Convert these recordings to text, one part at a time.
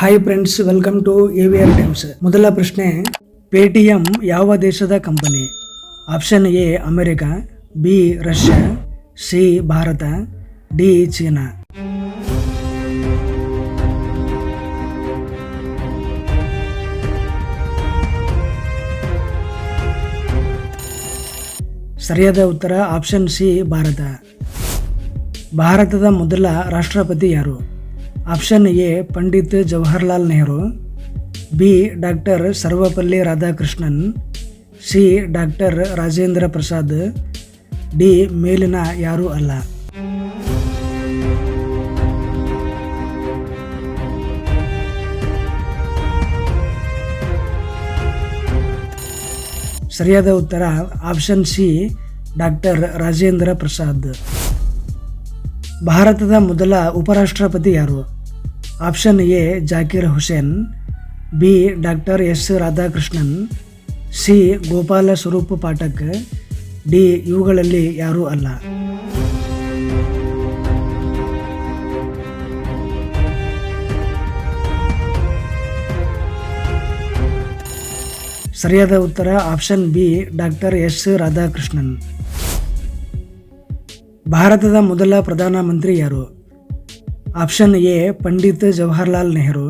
Hi friends, welcome to AVR Times. ಮೊದಲ ಪ್ರಶ್ನೆ, Paytm ಯಾವ ದೇಶದ company? Option A America, B Russia, C Bharat, D China. ಸರಿಯಾದ ಉತ್ತರ ಆಪ್ಷನ್ ಸಿ ಭಾರತ. ಭಾರತದ ಮೊದಲ ರಾಷ್ಟ್ರಪತಿ ಯಾರು? Option A Pandit Jawaharlal Nehru, B doctor Sarvepalli Radhakrishnan, C doctor Rajendra Prasad, D ಮೇಲಿನ ಯಾರೂ ಅಲ್ಲ. ಸರಿಯಾದ ಉತ್ತರ option C doctor Rajendra Prasad. ಭಾರತದ ಮೊದಲ ಉಪರಾಷ್ಟ್ರಪತಿ ಯಾರು? Option A Zakir Hussain, B doctor S Radhakrishnan, C Gopal Swarup Pathak, D ಇವುಗಳಲ್ಲಿ ಯಾರೂ ಅಲ್ಲ. ಸರಿಯಾದ ಉತ್ತರ option B doctor S Radhakrishnan. ಭಾರತದ ಮೊದಲ ಪ್ರಧಾನಮಂತ್ರಿ ಯಾರು? Option A Pandit Jawaharlal Nehru,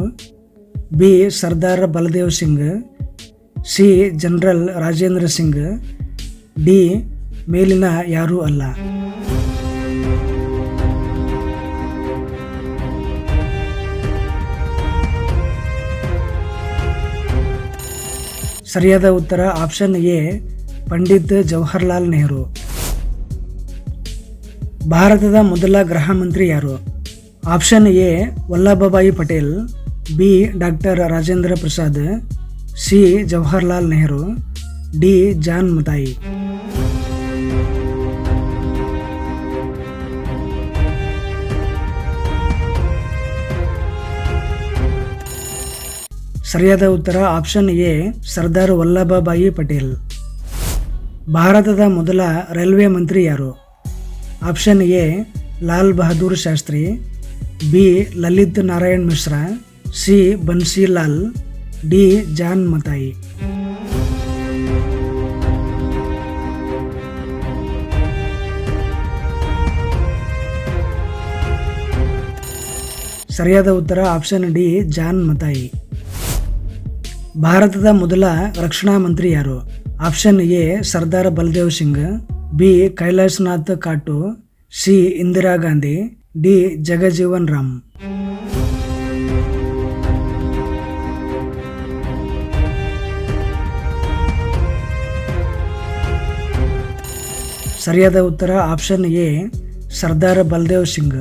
B Sardar Baldev Singh, C general Rajendra Singh, D ಮೇಲಿನ ಯಾರೂ ಅಲ್ಲ. ಸರಿಯಾದ ಉತ್ತರ ಆಪ್ಷನ್ ಎ ಪಂಡಿತ್ ಜವಾಹರ್ಲಾಲ್ ನೆಹರು. ಭಾರತದ ಮೊದಲ ಗೃಹ ಮಂತ್ರಿ ಯಾರು? Option A Vallabhbhai Patel, B doctor Rajendra Prasad, C Jawaharlal Nehru, D John Mathai. ಸರಿಯಾದ ಉತ್ತರ ಆಪ್ಷನ್ ಎ ಸರ್ದಾರ್ ವಲ್ಲಭಭಾಯಿ ಪಟೇಲ್. ಭಾರತದ ಮೊದಲ ರೈಲ್ವೆ ಮಂತ್ರಿ ಯಾರು? Option A Lal Bahadur Shastri, B Lalit Narayan Mishra, C Bansi Lal, D John Mathai. ಸರಿಯಾದ ಉತ್ತರ ಆಪ್ಷನ್ ಡಿ ಜಾನ್ ಮತಾಯಿ. ಭಾರತದ ಮೊದಲ ರಕ್ಷಣಾ ಮಂತ್ರಿ ಯಾರು? Option A Sardar Baldev Singh, B Kailashnath Katju, C Indira Gandhi, D Jagjivan Ram. ಸರಿಯಾದ ಉತ್ತರ ಆಪ್ಷನ್ ಎ ಸರ್ದಾರ್ ಬಲದೇವ್ ಸಿಂಗ್.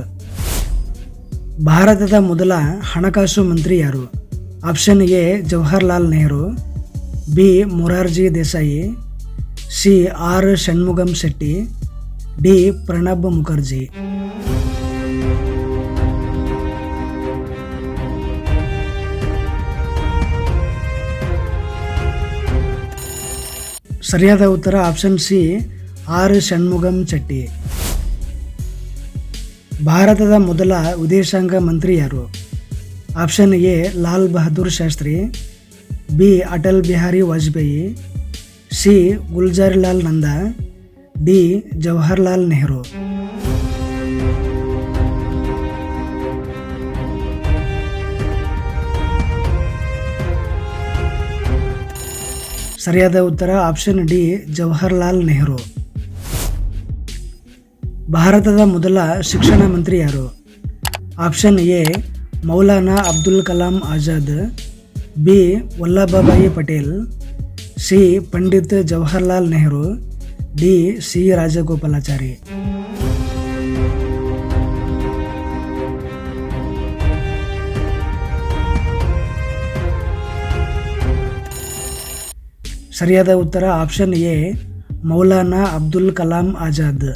ಭಾರತದ ಮೊದಲ ಹಣಕಾಸು ಮಂತ್ರಿ ಯಾರು? Option A Jawaharlal Nehru, B Morarji Desai, C R Shanmugam Shetty, D Pranab Mukherjee. ಸರಿಯಾದ ಉತ್ತರ option C R Shanmugam Shetty. ಭಾರತದ ಮೊದಲ ವಿದೇಶಾಂಗ ಮಂತ್ರಿ ಯಾರು? Option A Lal Bahadur Shastri, B Atal Bihari Vajpayee, C Gulzarilal Nanda, D Jawaharlal Nehru. ಸರಿಯಾದ ಉತ್ತರ ಆಪ್ಷನ್ ಡಿ ಜವಾಹರ್ಲಾಲ್ ನೆಹರು. ಭಾರತದ ಮೊದಲ ಶಿಕ್ಷಣ ಮಂತ್ರಿ ಯಾರು? Option A Maulana Abdul Kalam Azad, B Vallabhbhai Patel, C Pandit Jawaharlal Nehru, D C Rajagopalachari. ಸರಿಯಾದ ಉತ್ತರ ಆಪ್ಷನ್ ಎ ಮೌಲಾನಾ ಅಬ್ದುಲ್ ಕಲಾಂ ಆಜಾದ್.